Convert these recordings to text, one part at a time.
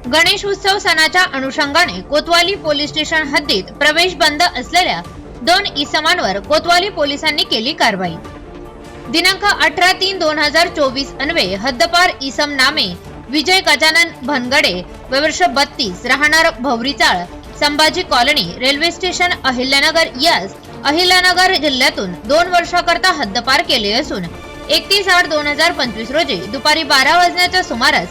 गणेश उत्सव सणाच्या अनुषंगाने कोतवाली पोलीस स्टेशन हद्दीत प्रवेश बंद असलेल्या 2 इसमांवर कोतवाली पोलिसांनी केली कारवाई। दिनांक 18/3/2024 अन्वये हद्दपार इसम नामे विजय गजानन भनगडे वर्ष 32 राहणार Bhavrichal Sambhaji colony railway station Ahilyanagar यास अहिल्यानगर जिल्ह्यातून 2 वर्षाकरता हद्दपार केले असून 31/8/2025 रोजी दुपारी 12 वाजण्याच्या सुमारास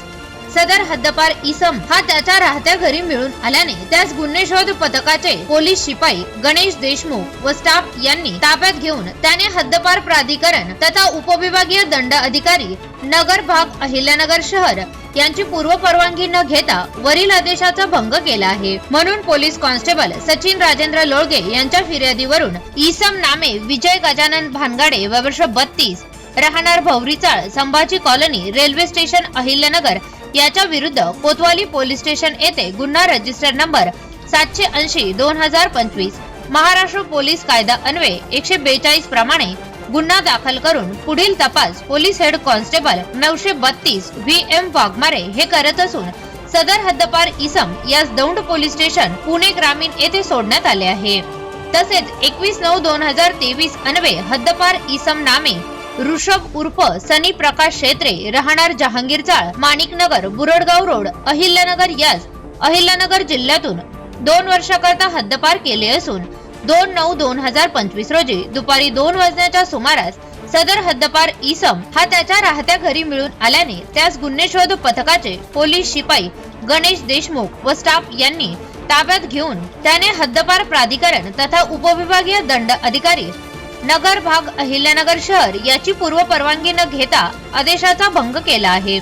सदर हद्दपार इसम हा त्याच्या राहत्या घरी मिळून आल्याने त्यास गुन्हे शोध पथकाचे पोलीस शिपाई गणेश देशमुख व स्टाफ यांनी ताब्यात घेऊन त्याने हद्दपार प्राधिकरण तथा उपविभागीय दंड अधिकारी नगर भाग अहिल्यानगर शहर यांची पूर्व परवानगी न घेता वरील आदेशाचा भंग केला आहे। म्हणून पोलीस कॉन्स्टेबल सचिन राजेंद्र लोळगे यांच्या फिर्यादीवरून इसम नामे विजय गजानन भानगडे वर्ष 32 राहणार Bhavrichal Sambhaji colony railway station Ahilyanagar याच्या विरुद्ध कोतवाली पोलीस स्टेशन येथे गुन्हा रजिस्टर नंबर 780/2025 महाराष्ट्र पोलीस कायदा अन्वये 142 प्रमाणे गुन्हा दाखल करून पुढील तपास police head constable 932 VM Waghmare हे करत असून सदर हद्दपार इसम यास दौंड पोलीस स्टेशन पुणे ग्रामीण येथे सोडण्यात आले आहे। तसेच 21/9/2023 अन्वये हद्दपार इसम नामे ऋषभ उर्फ सनी प्रकाश क्षेत्रे राहणार जहांगीरचाळ माणिकनगर बुरडगाव रोड अहिल्यानगर यास अहिल्यानगर जिल्ह्यातून 2 वर्षाकरता हद्दपार केले असून 2/9/2025 रोजी दुपारी 2 वाजण्याच्या सुमारास सदर हद्दपार इसम हा त्याच्या राहत्या घरी मिळून आल्याने त्यास गुन्हे शोध पथकाचे पोलीस शिपाई गणेश देशमुख व स्टाफ यांनी ताब्यात घेऊन त्याने हद्दपार प्राधिकरण तथा उपविभागीय दंड अधिकारी नगर भाग अहिल्यानगर शहर याची पूर्व परवानगी न घेता आदेशाचा भंग केला आहे।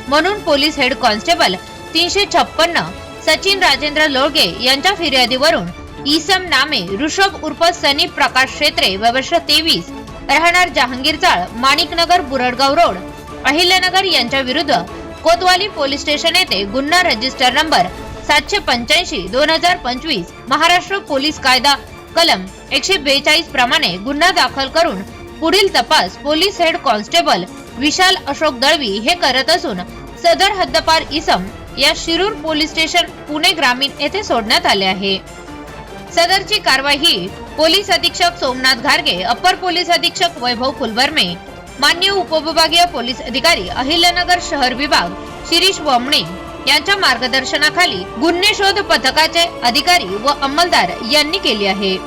म्हणून police head constable 356 Sachin Rajendra Lolge यांच्या फिर्यादीवरून इसम नामे ऋषभ उर्फ सनी प्रकाश क्षेत्रे वर्ष 23 राहणार जहांगीरचाळ माणिकनगर बुरडगाव रोड अहिल्यानगर यांच्या विरुद्ध कोतवाली पोलीस स्टेशन येथे गुन्हा रजिस्टर नंबर 785/2025 महाराष्ट्र पोलीस कायदा कलम 142 प्रमाणे गुन्हा दाखल करून पुढील तपास पोलीस हेड कॉन्स्टेबल विशाल अशोक दळवी हे करत असून सदर हद्दपार इसम या शिरूर पोलीस स्टेशन पुणे ग्रामीण येथे सोडण्यात आले आहे। सदरची कारवाई पोलीस अधीक्षक सोमनाथ घारगे अपर पोलीस अधीक्षक वैभव फुलबर्मे मान्य उपविभागीय पोलीस अधिकारी अहिल्यानगर शहर विभाग शिरीष वमणे यांच्या मार्गदर्शनाखाली गुन्हे शोध पथकाचे अधिकारी व अंमलदार यांनी केली आहे।